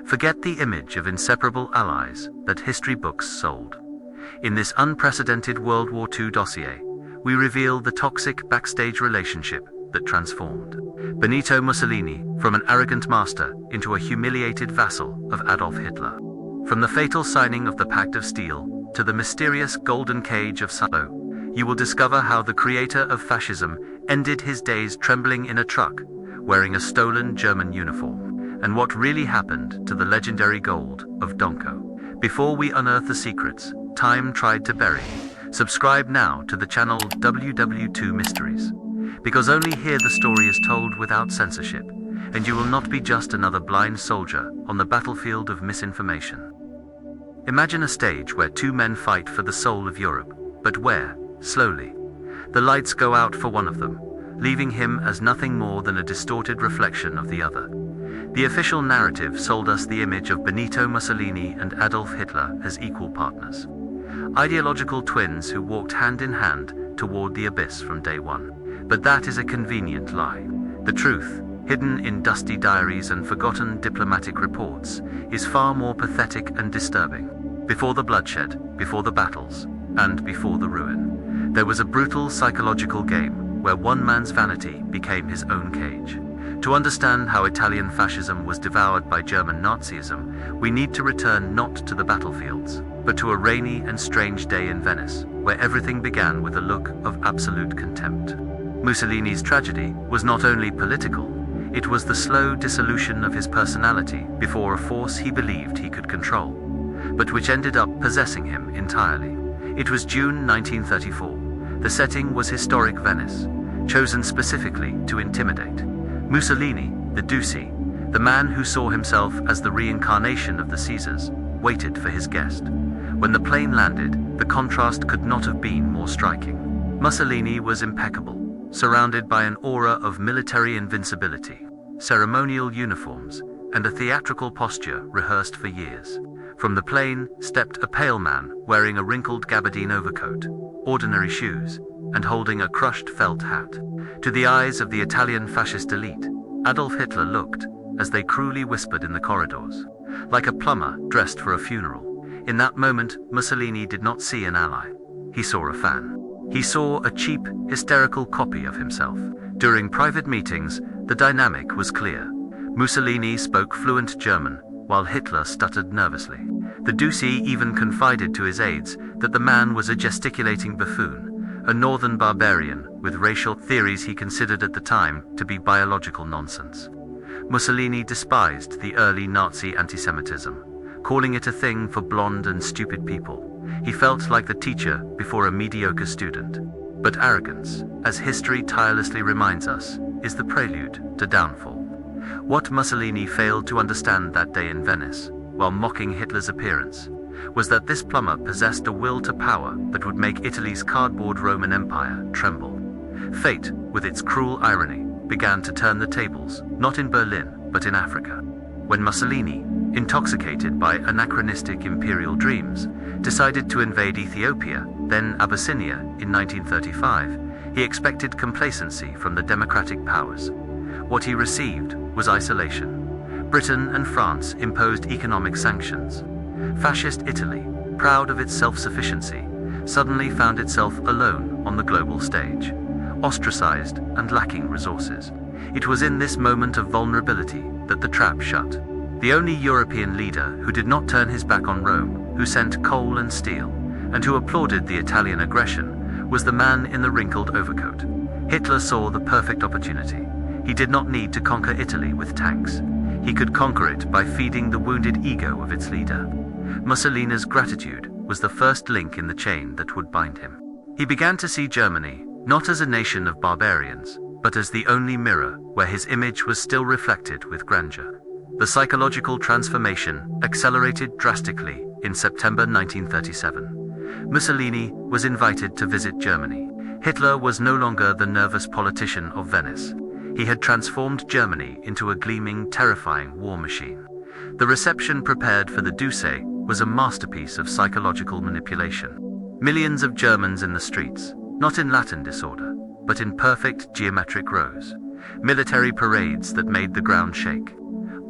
Forget the image of inseparable allies that history books sold. In this unprecedented World War II dossier, we reveal the toxic backstage relationship that transformed Benito Mussolini from an arrogant master into a humiliated vassal of Adolf Hitler. From the fatal signing of the Pact of Steel to the mysterious golden cage of Salò, you will discover how the creator of fascism ended his days trembling in a truck, wearing a stolen German uniform, and what really happened to the legendary gold of Donko. Before we unearth the secrets time tried to bury, subscribe now to the channel WW2 Mysteries, because only here the story is told without censorship, and you will not be just another blind soldier on the battlefield of misinformation. Imagine a stage where two men fight for the soul of Europe, but where, slowly, the lights go out for one of them, leaving him as nothing more than a distorted reflection of the other. The official narrative sold us the image of Benito Mussolini and Adolf Hitler as equal partners, ideological twins who walked hand in hand toward the abyss from day one. But that is a convenient lie. The truth, hidden in dusty diaries and forgotten diplomatic reports, is far more pathetic and disturbing. Before the bloodshed, before the battles, and before the ruin, there was a brutal psychological game where one man's vanity became his own cage. To understand how Italian fascism was devoured by German Nazism, we need to return not to the battlefields, but to a rainy and strange day in Venice, where everything began with a look of absolute contempt. Mussolini's tragedy was not only political, it was the slow dissolution of his personality before a force he believed he could control, but which ended up possessing him entirely. It was June 1934. The setting was historic Venice, chosen specifically to intimidate. Mussolini, the Duce, the man who saw himself as the reincarnation of the Caesars, waited for his guest. When the plane landed, the contrast could not have been more striking. Mussolini was impeccable, surrounded by an aura of military invincibility, ceremonial uniforms, and a theatrical posture rehearsed for years. From the plane stepped a pale man wearing a wrinkled gabardine overcoat, ordinary shoes, and holding a crushed felt hat. To the eyes of the Italian fascist elite, Adolf Hitler looked, as they cruelly whispered in the corridors, like a plumber dressed for a funeral. In that moment, Mussolini did not see an ally. He saw a fan. He saw a cheap, hysterical copy of himself. During private meetings, the dynamic was clear. Mussolini spoke fluent German, while Hitler stuttered nervously. The Duce even confided to his aides that the man was a gesticulating buffoon, a northern barbarian with racial theories he considered at the time to be biological nonsense. Mussolini despised the early Nazi anti-Semitism, calling it a thing for blonde and stupid people. He felt like the teacher before a mediocre student. But arrogance, as history tirelessly reminds us, is the prelude to downfall. What Mussolini failed to understand that day in Venice, while mocking Hitler's appearance, was that this plumber possessed a will to power that would make Italy's cardboard Roman Empire tremble. Fate, with its cruel irony, began to turn the tables, not in Berlin, but in Africa. When Mussolini, intoxicated by anachronistic imperial dreams, decided to invade Ethiopia, then Abyssinia, in 1935, he expected complacency from the democratic powers. What he received was isolation. Britain and France imposed economic sanctions. Fascist Italy, proud of its self-sufficiency, suddenly found itself alone on the global stage, ostracized and lacking resources. It was in this moment of vulnerability that the trap shut. The only European leader who did not turn his back on Rome, who sent coal and steel, and who applauded the Italian aggression, was the man in the wrinkled overcoat. Hitler saw the perfect opportunity. He did not need to conquer Italy with tanks. He could conquer it by feeding the wounded ego of its leader. Mussolini's gratitude was the first link in the chain that would bind him. He began to see Germany not as a nation of barbarians, but as the only mirror where his image was still reflected with grandeur. The psychological transformation accelerated drastically in September 1937. Mussolini was invited to visit Germany. Hitler was no longer the nervous politician of Venice. He had transformed Germany into a gleaming, terrifying war machine. The reception prepared for the Duce was a masterpiece of psychological manipulation. Millions of Germans in the streets, not in Latin disorder, but in perfect geometric rows. Military parades that made the ground shake.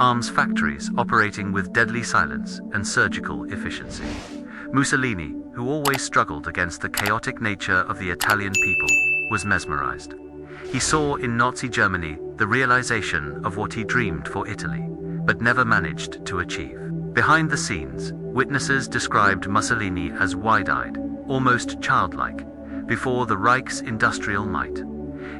arms factories operating with deadly silence and surgical efficiency. Mussolini, who always struggled against the chaotic nature of the Italian people, was mesmerized. He saw in Nazi Germany the realization of what he dreamed for Italy, but never managed to achieve. Behind the scenes, witnesses described Mussolini as wide-eyed, almost childlike, before the Reich's industrial might.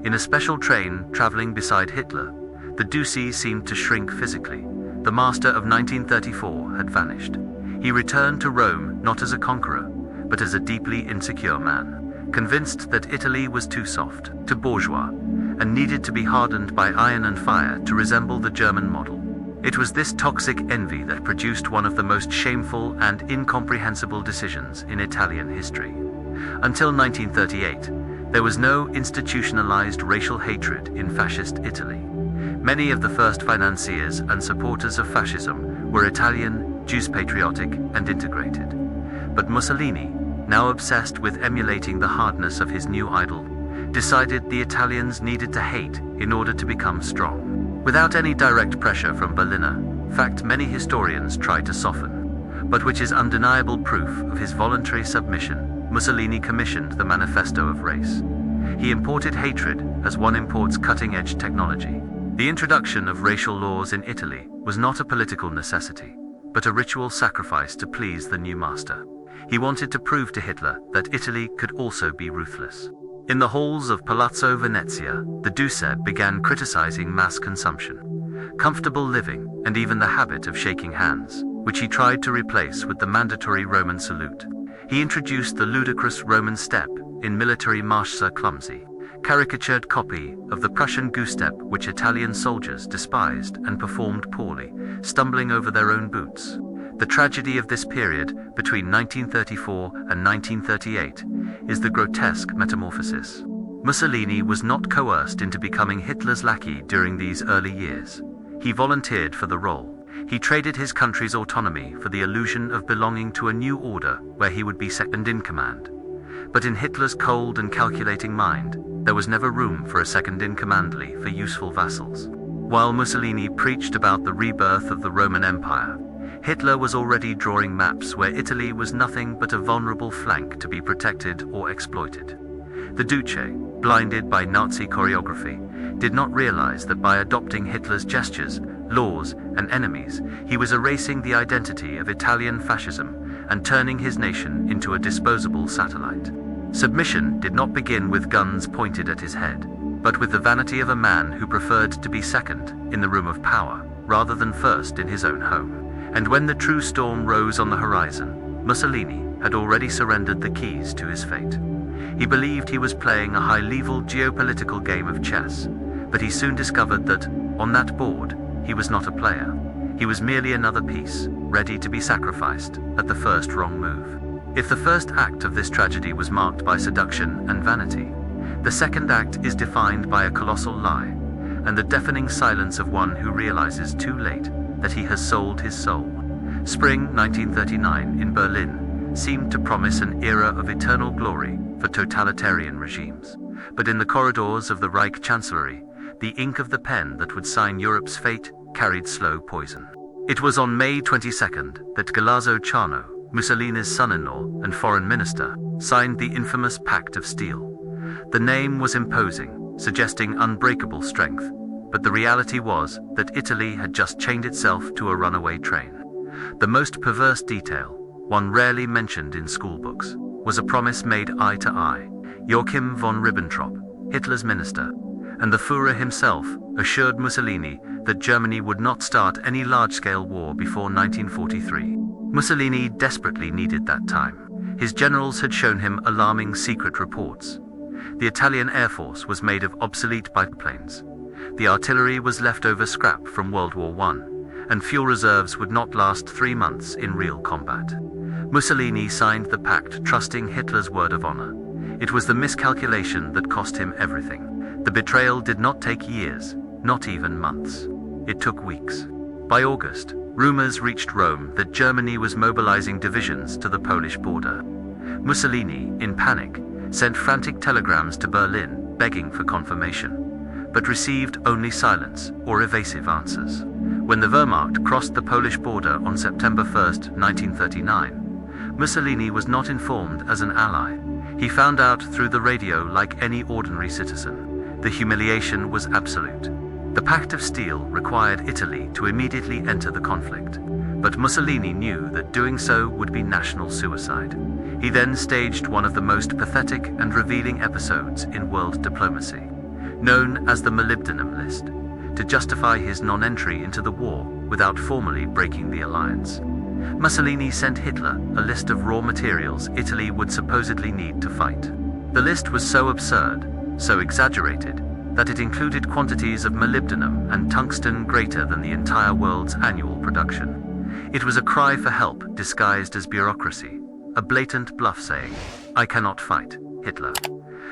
In a special train traveling beside Hitler, the Duce seemed to shrink physically. The master of 1934 had vanished. He returned to Rome not as a conqueror, but as a deeply insecure man, convinced that Italy was too soft, too bourgeois, and needed to be hardened by iron and fire to resemble the German model. It was this toxic envy that produced one of the most shameful and incomprehensible decisions in Italian history. Until 1938, there was no institutionalized racial hatred in fascist Italy. Many of the first financiers and supporters of fascism were Italian, Jewish patriotic, and integrated. But Mussolini, now obsessed with emulating the hardness of his new idol, decided the Italians needed to hate in order to become strong. Without any direct pressure from Berliner, fact many historians try to soften, but which is undeniable proof of his voluntary submission, Mussolini commissioned the Manifesto of Race. He imported hatred as one imports cutting-edge technology. The introduction of racial laws in Italy was not a political necessity, but a ritual sacrifice to please the new master. He wanted to prove to Hitler that Italy could also be ruthless. In the halls of Palazzo Venezia, the Duce began criticizing mass consumption, comfortable living, and even the habit of shaking hands, which he tried to replace with the mandatory Roman salute. He introduced the ludicrous Roman step in military marche clumsy, caricatured copy of the Prussian goose step which Italian soldiers despised and performed poorly, stumbling over their own boots. The tragedy of this period, between 1934 and 1938, is the grotesque metamorphosis. Mussolini was not coerced into becoming Hitler's lackey during these early years. He volunteered for the role. He traded his country's autonomy for the illusion of belonging to a new order where he would be second in command. But in Hitler's cold and calculating mind, there was never room for a second-in-command for useful vassals. While Mussolini preached about the rebirth of the Roman Empire, Hitler was already drawing maps where Italy was nothing but a vulnerable flank to be protected or exploited. The Duce, blinded by Nazi choreography, did not realize that by adopting Hitler's gestures, laws, and enemies, he was erasing the identity of Italian fascism and turning his nation into a disposable satellite. Submission did not begin with guns pointed at his head, but with the vanity of a man who preferred to be second in the room of power rather than first in his own home. And when the true storm rose on the horizon, Mussolini had already surrendered the keys to his fate. He believed he was playing a high-level geopolitical game of chess, but he soon discovered that, on that board, he was not a player. He was merely another piece, ready to be sacrificed at the first wrong move. If the first act of this tragedy was marked by seduction and vanity, the second act is defined by a colossal lie, and the deafening silence of one who realizes too late that he has sold his soul. Spring 1939 in Berlin seemed to promise an era of eternal glory for totalitarian regimes. But in the corridors of the Reich Chancellery, the ink of the pen that would sign Europe's fate carried slow poison. It was on May 22nd that Galasso Ciano, Mussolini's son-in-law and foreign minister, signed the infamous Pact of Steel. The name was imposing, suggesting unbreakable strength, but the reality was that Italy had just chained itself to a runaway train. The most perverse detail, one rarely mentioned in schoolbooks, was a promise made eye to eye. Joachim von Ribbentrop, Hitler's minister, and the Führer himself assured Mussolini that Germany would not start any large-scale war before 1943. Mussolini desperately needed that time. His generals had shown him alarming secret reports. The Italian Air Force was made of obsolete biplanes. The artillery was leftover scrap from World War I, and fuel reserves would not last 3 months in real combat. Mussolini signed the pact trusting Hitler's word of honor. It was the miscalculation that cost him everything. The betrayal did not take years, not even months. It took weeks. By August, rumors reached Rome that Germany was mobilizing divisions to the Polish border. Mussolini, in panic, sent frantic telegrams to Berlin begging for confirmation, but received only silence or evasive answers. When the Wehrmacht crossed the Polish border on September 1, 1939, Mussolini was not informed as an ally. He found out through the radio like any ordinary citizen. The humiliation was absolute. The Pact of Steel required Italy to immediately enter the conflict, but Mussolini knew that doing so would be national suicide. He then staged one of the most pathetic and revealing episodes in world diplomacy, known as the molybdenum list, to justify his non-entry into the war without formally breaking the alliance. Mussolini sent Hitler a list of raw materials Italy would supposedly need to fight. The list was so absurd, so exaggerated, that it included quantities of molybdenum and tungsten greater than the entire world's annual production. It was a cry for help disguised as bureaucracy, a blatant bluff saying, "I cannot fight, Hitler,"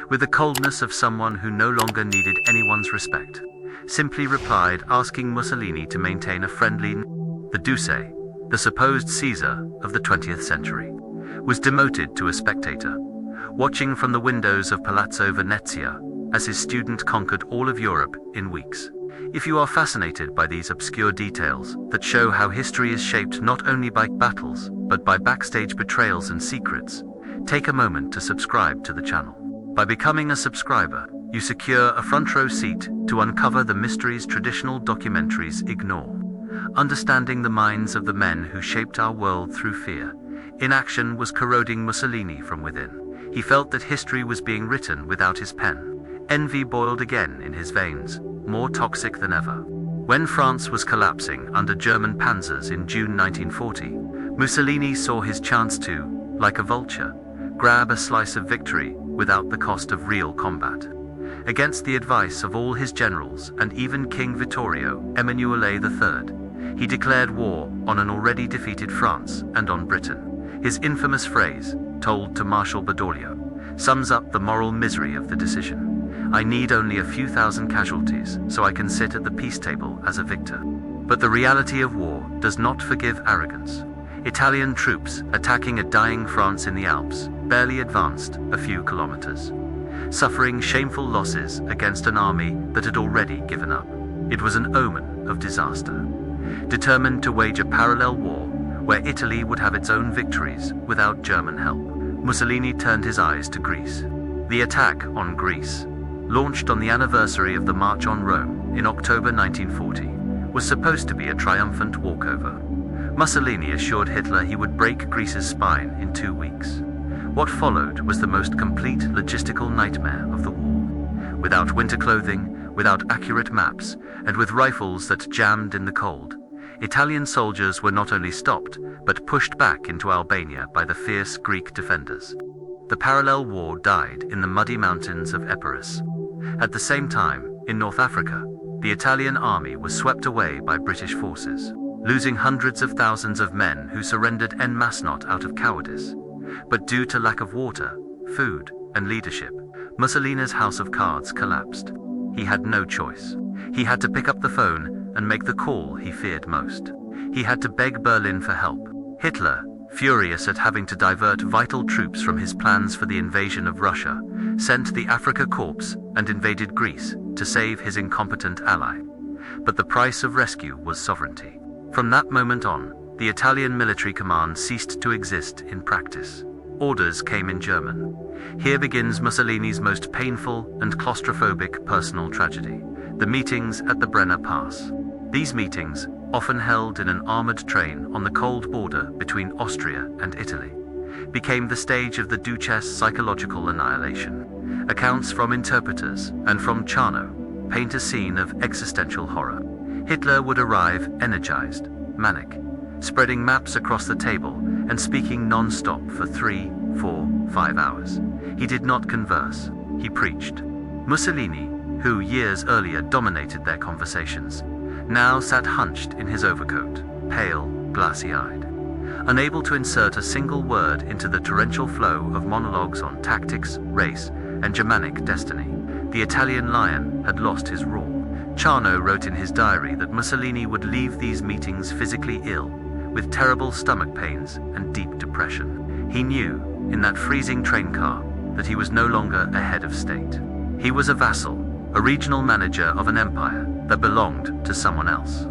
with the coldness of someone who no longer needed anyone's respect. Simply replied asking Mussolini to maintain a friendly. The Duce, the supposed Caesar of the 20th century, was demoted to a spectator, watching from the windows of Palazzo Venezia as his student conquered all of Europe in weeks. If you are fascinated by these obscure details that show how history is shaped not only by battles, but by backstage betrayals and secrets, take a moment to subscribe to the channel. By becoming a subscriber, you secure a front row seat to uncover the mysteries traditional documentaries ignore. Understanding the minds of the men who shaped our world through fear, inaction was corroding Mussolini from within. He felt that history was being written without his pen. Envy boiled again in his veins, more toxic than ever. When France was collapsing under German panzers in June 1940, Mussolini saw his chance to, like a vulture, grab a slice of victory without the cost of real combat. Against the advice of all his generals and even King Vittorio Emanuele III, he declared war on an already defeated France and on Britain. His infamous phrase, told to Marshal Badoglio, sums up the moral misery of the decision. "I need only a few thousand casualties so I can sit at the peace table as a victor." But the reality of war does not forgive arrogance. Italian troops attacking a dying France in the Alps barely advanced a few kilometers, suffering shameful losses against an army that had already given up. It was an omen of disaster. Determined to wage a parallel war where Italy would have its own victories without German help, Mussolini turned his eyes to Greece. The attack on Greece, launched on the anniversary of the March on Rome in October 1940, was supposed to be a triumphant walkover. Mussolini assured Hitler he would break Greece's spine in 2 weeks. What followed was the most complete logistical nightmare of the war. Without winter clothing, without accurate maps, and with rifles that jammed in the cold, Italian soldiers were not only stopped, but pushed back into Albania by the fierce Greek defenders. The parallel war died in the muddy mountains of Epirus. At the same time, in North Africa, the Italian army was swept away by British forces, losing hundreds of thousands of men who surrendered en masse not out of cowardice, but due to lack of water, food, and leadership. Mussolini's house of cards collapsed. He had no choice. He had to pick up the phone and make the call he feared most. He had to beg Berlin for help. Hitler, furious at having to divert vital troops from his plans for the invasion of Russia, sent the Afrika Korps and invaded Greece to save his incompetent ally. But the price of rescue was sovereignty. From that moment on, the Italian military command ceased to exist in practice. Orders came in German. Here begins Mussolini's most painful and claustrophobic personal tragedy: the meetings at the Brenner Pass. These meetings, often held in an armored train on the cold border between Austria and Italy, became the stage of the Duce's psychological annihilation. Accounts from interpreters and from Chano paint a scene of existential horror. Hitler would arrive energized, manic, spreading maps across the table and speaking non-stop for 3, 4, 5 hours. He did not converse, he preached. Mussolini, who years earlier dominated their conversations, now sat hunched in his overcoat, pale, glassy-eyed. Unable to insert a single word into the torrential flow of monologues on tactics, race, and Germanic destiny, the Italian lion had lost his roar. Chano wrote in his diary that Mussolini would leave these meetings physically ill, with terrible stomach pains and deep depression. He knew, in that freezing train car, that he was no longer a head of state. He was a vassal, a regional manager of an empire that belonged to someone else.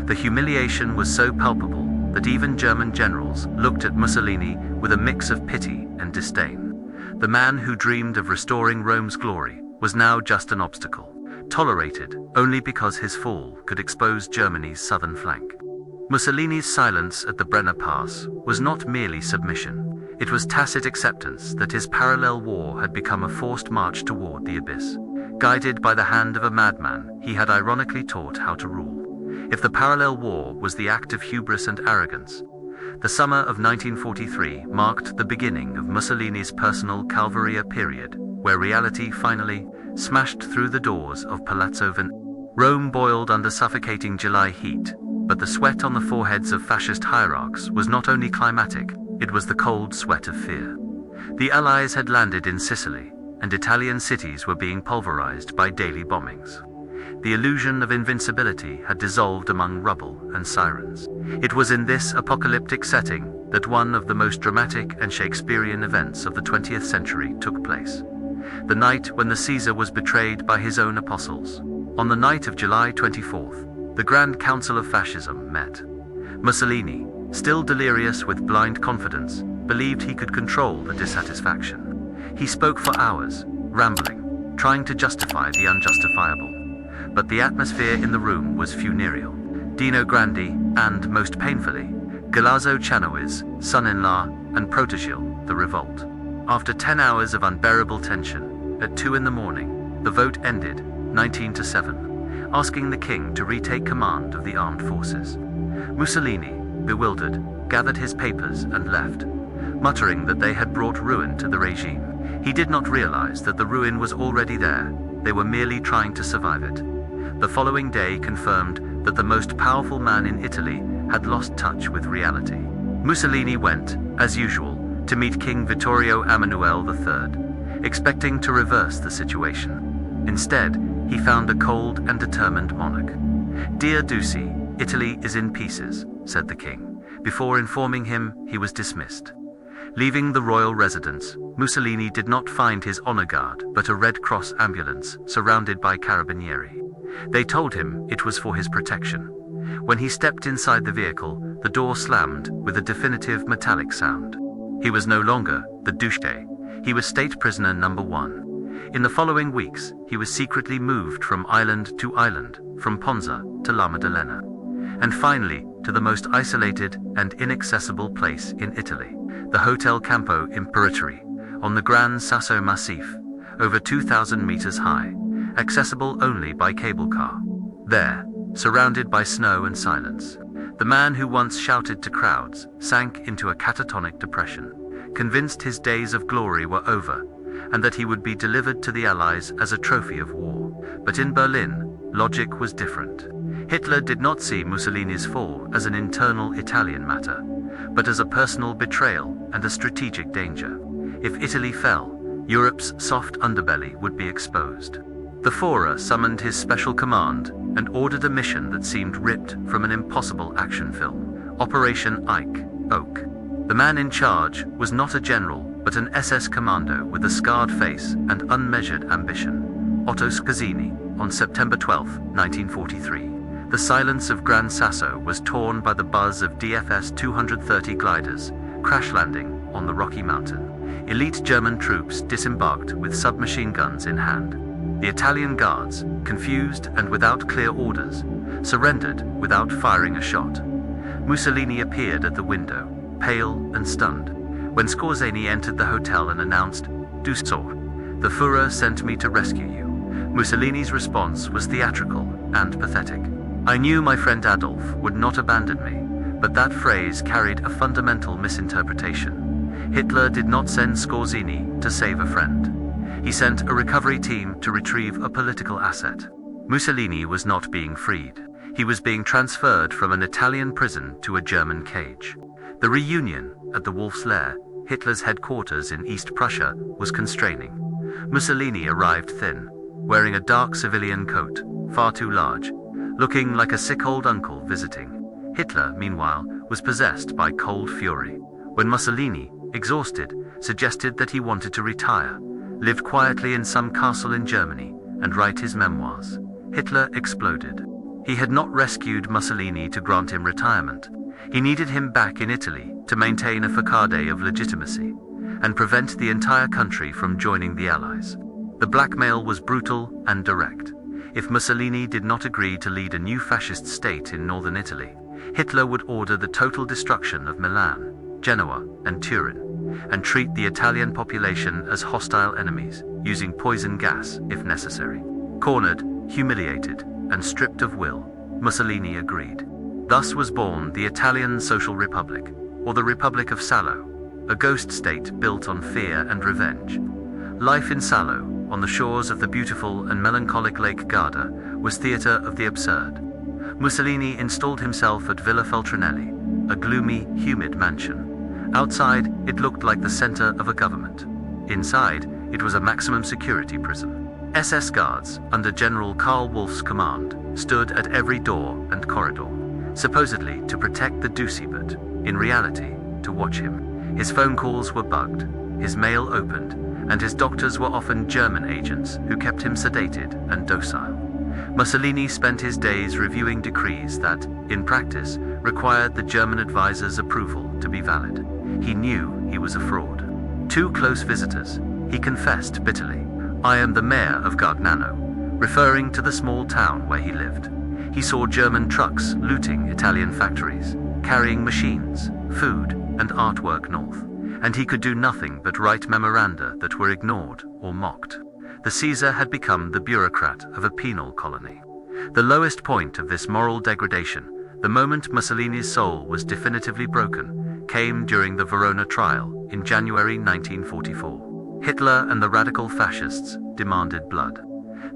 The humiliation was so palpable that even German generals looked at Mussolini with a mix of pity and disdain. The man who dreamed of restoring Rome's glory was now just an obstacle, tolerated only because his fall could expose Germany's southern flank. Mussolini's silence at the Brenner Pass was not merely submission. It was tacit acceptance that his parallel war had become a forced march toward the abyss. Guided by the hand of a madman, he had ironically taught how to rule. If the parallel war was the act of hubris and arrogance, the summer of 1943 marked the beginning of Mussolini's personal Calvaria period, where reality finally smashed through the doors of Palazzo Vanity. Rome boiled under suffocating July heat, but the sweat on the foreheads of fascist hierarchs was not only climatic, it was the cold sweat of fear. The Allies had landed in Sicily, and Italian cities were being pulverized by daily bombings. The illusion of invincibility had dissolved among rubble and sirens. It was in this apocalyptic setting that one of the most dramatic and Shakespearean events of the 20th century took place. The night when the Caesar was betrayed by his own apostles. On the night of July 24th, the Grand Council of Fascism met. Mussolini, still delirious with blind confidence, believed he could control the dissatisfaction. He spoke for hours, rambling, trying to justify the unjustifiable. But the atmosphere in the room was funereal. Dino Grandi, and, most painfully, Galazo Ciano's son-in-law and protégé, the revolt. After 10 hours of unbearable tension, at 2 a.m, the vote ended, 19-7, asking the king to retake command of the armed forces. Mussolini, bewildered, gathered his papers and left, muttering that they had brought ruin to the regime. He did not realize that the ruin was already there. They were merely trying to survive it. The following day confirmed that the most powerful man in Italy had lost touch with reality. Mussolini went, as usual, to meet King Vittorio Emanuele III, expecting to reverse the situation. Instead, he found a cold and determined monarch. "Dear Duce, Italy is in pieces," said the king, before informing him he was dismissed. Leaving the royal residence, Mussolini did not find his honor guard but a Red Cross ambulance surrounded by carabinieri. They told him it was for his protection. When he stepped inside the vehicle, the door slammed with a definitive metallic sound. He was no longer the Duce. He was state prisoner number 1. In the following weeks, he was secretly moved from island to island, from Ponza to La Maddalena, and finally to the most isolated and inaccessible place in Italy, the Hotel Campo Imperatore, on the Gran Sasso Massif, over 2,000 meters high, accessible only by cable car. There, surrounded by snow and silence, the man who once shouted to crowds sank into a catatonic depression, convinced his days of glory were over, and that he would be delivered to the Allies as a trophy of war. But in Berlin, logic was different. Hitler did not see Mussolini's fall as an internal Italian matter, but as a personal betrayal and a strategic danger. If Italy fell, Europe's soft underbelly would be exposed. The Führer summoned his special command and ordered a mission that seemed ripped from an impossible action film, Operation Oak. The man in charge was not a general, but an SS commando with a scarred face and unmeasured ambition, Otto Scazzini. On September 12, 1943, the silence of Gran Sasso was torn by the buzz of DFS 230 gliders, crash landing on the Rocky Mountain. Elite German troops disembarked with submachine guns in hand. The Italian guards, confused and without clear orders, surrendered without firing a shot. Mussolini appeared at the window, pale and stunned, when Scazzini entered the hotel and announced, "Duce, the Führer sent me to rescue you." Mussolini's response was theatrical and pathetic. "I knew my friend Adolf would not abandon me," but that phrase carried a fundamental misinterpretation. Hitler did not send Scazzini to save a friend. He sent a recovery team to retrieve a political asset. Mussolini was not being freed. He was being transferred from an Italian prison to a German cage. The reunion at the Wolf's Lair, Hitler's headquarters in East Prussia, was constraining. Mussolini arrived thin, wearing a dark civilian coat, far too large, looking like a sick old uncle visiting. Hitler, meanwhile, was possessed by cold fury. When Mussolini, exhausted, suggested that he wanted to retire, live quietly in some castle in Germany, and write his memoirs, Hitler exploded. He had not rescued Mussolini to grant him retirement. He needed him back in Italy to maintain a facade of legitimacy and prevent the entire country from joining the Allies. The blackmail was brutal and direct. If Mussolini did not agree to lead a new fascist state in northern Italy, Hitler would order the total destruction of Milan, Genoa, and Turin, and treat the Italian population as hostile enemies, using poison gas if necessary. Cornered, humiliated, and stripped of will, Mussolini agreed. Thus was born the Italian Social Republic, or the Republic of Salò, a ghost state built on fear and revenge. Life in Salò, on the shores of the beautiful and melancholic Lake Garda, was theatre of the absurd. Mussolini installed himself at Villa Feltrinelli, a gloomy, humid mansion. Outside, it looked like the center of a government. Inside, it was a maximum security prison. SS guards, under General Karl Wolff's command, stood at every door and corridor, supposedly to protect the Duce, but, in reality, to watch him. His phone calls were bugged, his mail opened, and his doctors were often German agents who kept him sedated and docile. Mussolini spent his days reviewing decrees that, in practice, required the German advisor's approval to be valid. He knew he was a fraud. To close visitors, he confessed bitterly, "I am the mayor of Gargnano," referring to the small town where he lived. He saw German trucks looting Italian factories, carrying machines, food, and artwork north, and he could do nothing but write memoranda that were ignored or mocked. The Caesar had become the bureaucrat of a penal colony. The lowest point of this moral degradation, the moment Mussolini's soul was definitively broken, came during the Verona trial in January 1944. Hitler and the radical fascists demanded blood.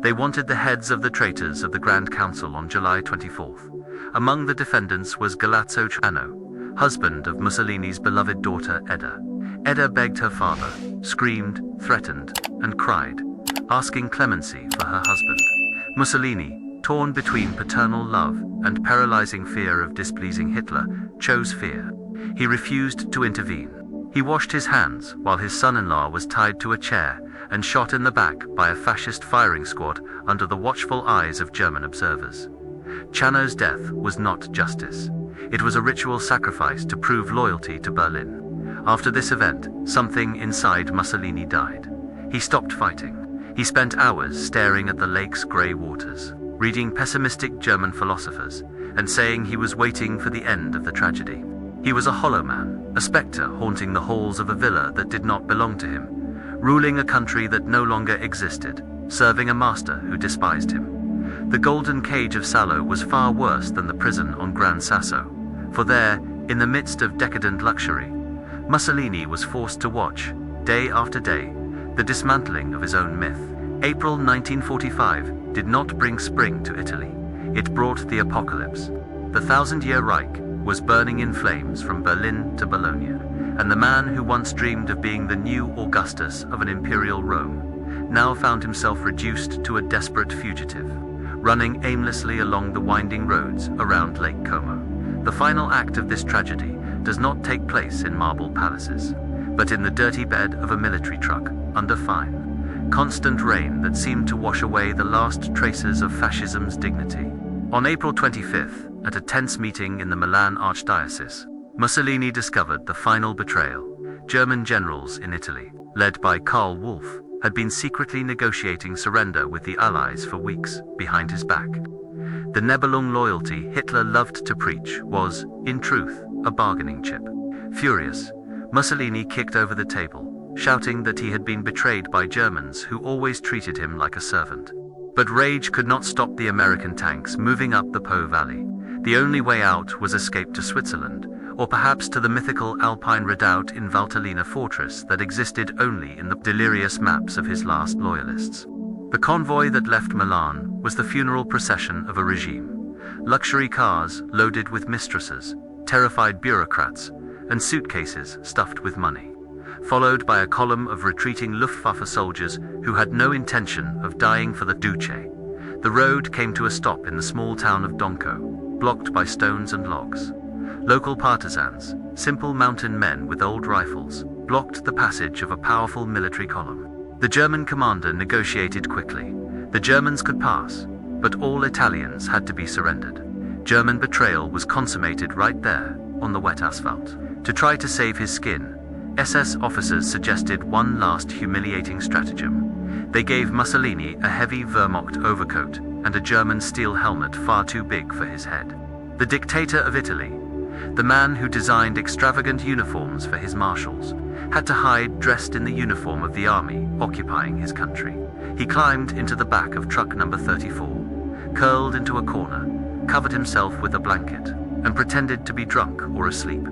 They wanted the heads of the traitors of the Grand Council on July 24th. Among the defendants was Galazzo Ciano, husband of Mussolini's beloved daughter Edda. Edda begged her father, screamed, threatened, and cried, asking clemency for her husband. Mussolini, torn between paternal love and paralyzing fear of displeasing Hitler, chose fear. He refused to intervene. He washed his hands while his son-in-law was tied to a chair and shot in the back by a fascist firing squad under the watchful eyes of German observers. Ciano's death was not justice. It was a ritual sacrifice to prove loyalty to Berlin. After this event, something inside Mussolini died. He stopped fighting. He spent hours staring at the lake's grey waters, reading pessimistic German philosophers, and saying he was waiting for the end of the tragedy. He was a hollow man, a spectre haunting the halls of a villa that did not belong to him, ruling a country that no longer existed, serving a master who despised him. The golden cage of Salò was far worse than the prison on Gran Sasso, for there, in the midst of decadent luxury, Mussolini was forced to watch, day after day, the dismantling of his own myth. April 1945 did not bring spring to Italy. It brought the apocalypse. The Thousand-Year Reich was burning in flames from Berlin to Bologna, and the man who once dreamed of being the new Augustus of an imperial Rome now found himself reduced to a desperate fugitive, running aimlessly along the winding roads around Lake Como. The final act of this tragedy does not take place in marble palaces, but in the dirty bed of a military truck under fine, constant rain that seemed to wash away the last traces of fascism's dignity. On April 25th, at a tense meeting in the Milan Archdiocese, Mussolini discovered the final betrayal. German generals in Italy, led by Karl Wolff, had been secretly negotiating surrender with the Allies for weeks behind his back. The Nebelung loyalty Hitler loved to preach was, in truth, a bargaining chip. Furious, Mussolini kicked over the table, shouting that he had been betrayed by Germans who always treated him like a servant. But rage could not stop the American tanks moving up the Po Valley. The only way out was escape to Switzerland, or perhaps to the mythical Alpine redoubt in Valtellina fortress that existed only in the delirious maps of his last loyalists. The convoy that left Milan was the funeral procession of a regime. Luxury cars loaded with mistresses, terrified bureaucrats, and suitcases stuffed with money, followed by a column of retreating Luftwaffe soldiers who had no intention of dying for the Duce. The road came to a stop in the small town of Donco, blocked by stones and logs. Local partisans, simple mountain men with old rifles, blocked the passage of a powerful military column. The German commander negotiated quickly. The Germans could pass, but all Italians had to be surrendered. German betrayal was consummated right there, on the wet asphalt. To try to save his skin, SS officers suggested one last humiliating stratagem. They gave Mussolini a heavy Wehrmacht overcoat and a German steel helmet far too big for his head. The dictator of Italy, the man who designed extravagant uniforms for his marshals, had to hide dressed in the uniform of the army occupying his country. He climbed into the back of truck number 34, curled into a corner, covered himself with a blanket, and pretended to be drunk or asleep,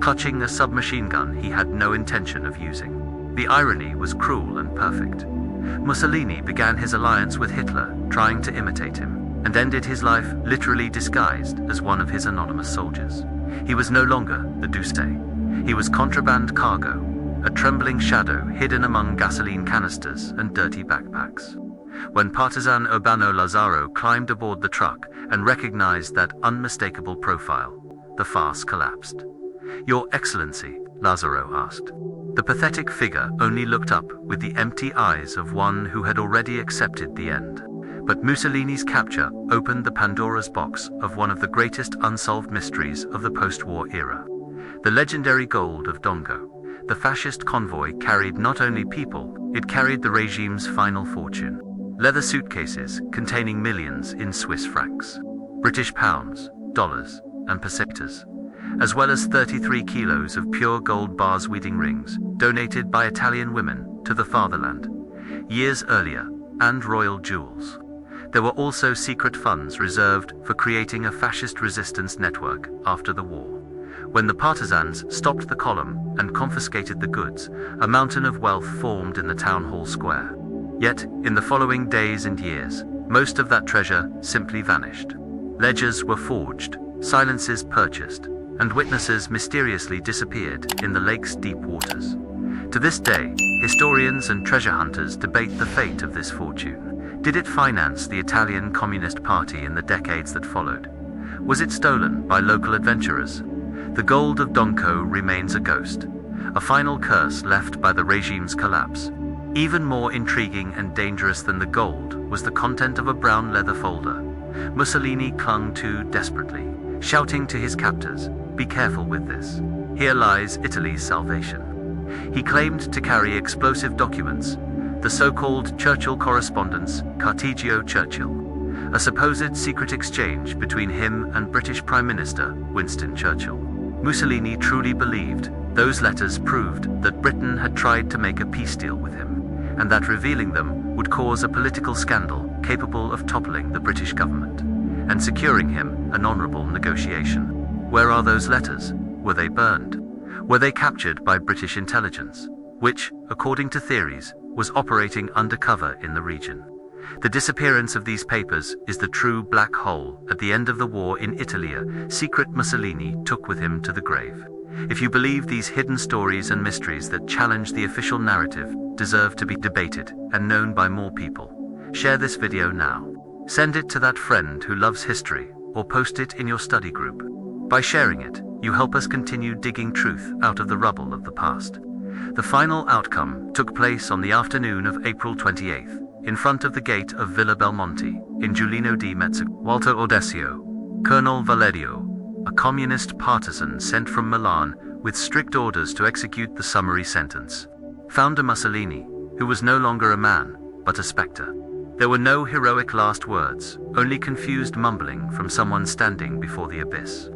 clutching a submachine gun he had no intention of using. The irony was cruel and perfect. Mussolini began his alliance with Hitler, trying to imitate him, and ended his life literally disguised as one of his anonymous soldiers. He was no longer the Duce. He was contraband cargo, a trembling shadow hidden among gasoline canisters and dirty backpacks. When partisan Urbano Lazzaro climbed aboard the truck and recognized that unmistakable profile, the farce collapsed. "Your Excellency," Lazzaro asked. The pathetic figure only looked up with the empty eyes of one who had already accepted the end. But Mussolini's capture opened the Pandora's box of one of the greatest unsolved mysteries of the post-war era. The legendary gold of Dongo. The fascist convoy carried not only people, it carried the regime's final fortune. Leather suitcases containing millions in Swiss francs, British pounds, dollars, and pesetas, as well as 33 kilos of pure gold bars wedding rings donated by Italian women to the fatherland years earlier, and royal jewels. There were also secret funds reserved for creating a fascist resistance network after the war. When the partisans stopped the column and confiscated the goods, a mountain of wealth formed in the town hall square. Yet, in the following days and years, most of that treasure simply vanished. Ledgers were forged, silences purchased, and witnesses mysteriously disappeared in the lake's deep waters. To this day, historians and treasure hunters debate the fate of this fortune. Did it finance the Italian Communist Party in the decades that followed? Was it stolen by local adventurers? The gold of Donko remains a ghost, a final curse left by the regime's collapse. Even more intriguing and dangerous than the gold was the content of a brown leather folder Mussolini clung to desperately, shouting to his captors, "Be careful with this. Here lies Italy's salvation." He claimed to carry explosive documents, the so-called Churchill correspondence, Cartigio Churchill, a supposed secret exchange between him and British Prime Minister Winston Churchill. Mussolini truly believed those letters proved that Britain had tried to make a peace deal with him, and that revealing them would cause a political scandal capable of toppling the British government and securing him an honorable negotiation. Where are those letters? Were they burned? Were they captured by British intelligence, which, according to theories, was operating undercover in the region? The disappearance of these papers is the true black hole at the end of the war in Italy, a secret Mussolini took with him to the grave. If you believe these hidden stories and mysteries that challenge the official narrative deserve to be debated and known by more people, share this video now. Send it to that friend who loves history, or post it in your study group. By sharing it, you help us continue digging truth out of the rubble of the past. The final outcome took place on the afternoon of April 28th, in front of the gate of Villa Belmonte, in Giulino di Mezzo. Walter Ordesio, Colonel Valerio, a communist partisan sent from Milan with strict orders to execute the summary sentence, found a Mussolini, who was no longer a man, but a spectre. There were no heroic last words, only confused mumbling from someone standing before the abyss.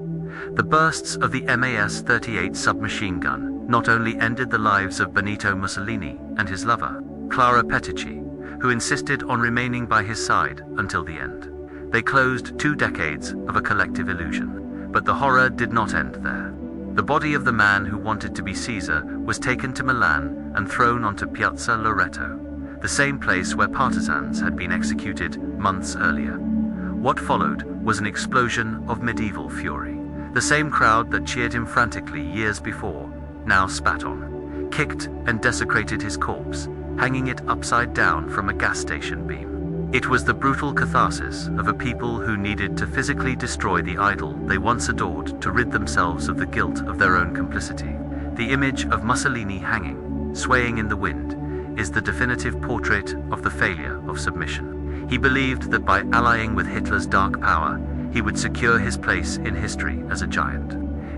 The bursts of the MAS-38 submachine gun not only ended the lives of Benito Mussolini and his lover, Clara Petacci, who insisted on remaining by his side until the end. They closed 2 decades of a collective illusion, but the horror did not end there. The body of the man who wanted to be Caesar was taken to Milan and thrown onto Piazza Loreto, the same place where partisans had been executed months earlier. What followed was an explosion of medieval fury. The same crowd that cheered him frantically years before now spat on, kicked and desecrated his corpse, hanging it upside down from a gas station beam. It was the brutal catharsis of a people who needed to physically destroy the idol they once adored to rid themselves of the guilt of their own complicity. The image of Mussolini hanging, swaying in the wind, is the definitive portrait of the failure of submission. He believed that by allying with Hitler's dark power, he would secure his place in history as a giant.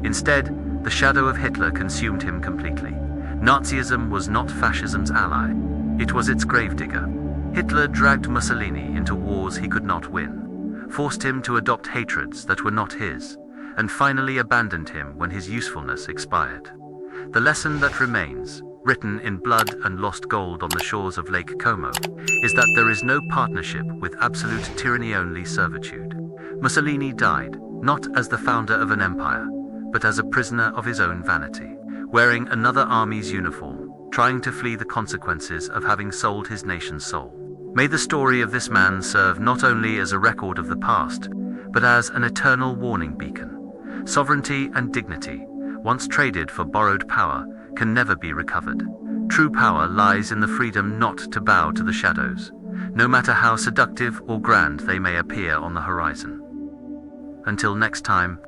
Instead, the shadow of Hitler consumed him completely. Nazism was not fascism's ally. It was its gravedigger. Hitler dragged Mussolini into wars he could not win, forced him to adopt hatreds that were not his, and finally abandoned him when his usefulness expired. The lesson that remains, written in blood and lost gold on the shores of Lake Como, is that there is no partnership with absolute tyranny, only servitude. Mussolini died, not as the founder of an empire, but as a prisoner of his own vanity, wearing another army's uniform, trying to flee the consequences of having sold his nation's soul. May the story of this man serve not only as a record of the past, but as an eternal warning beacon. Sovereignty and dignity, once traded for borrowed power, can never be recovered. True power lies in the freedom not to bow to the shadows, no matter how seductive or grand they may appear on the horizon. Until next time,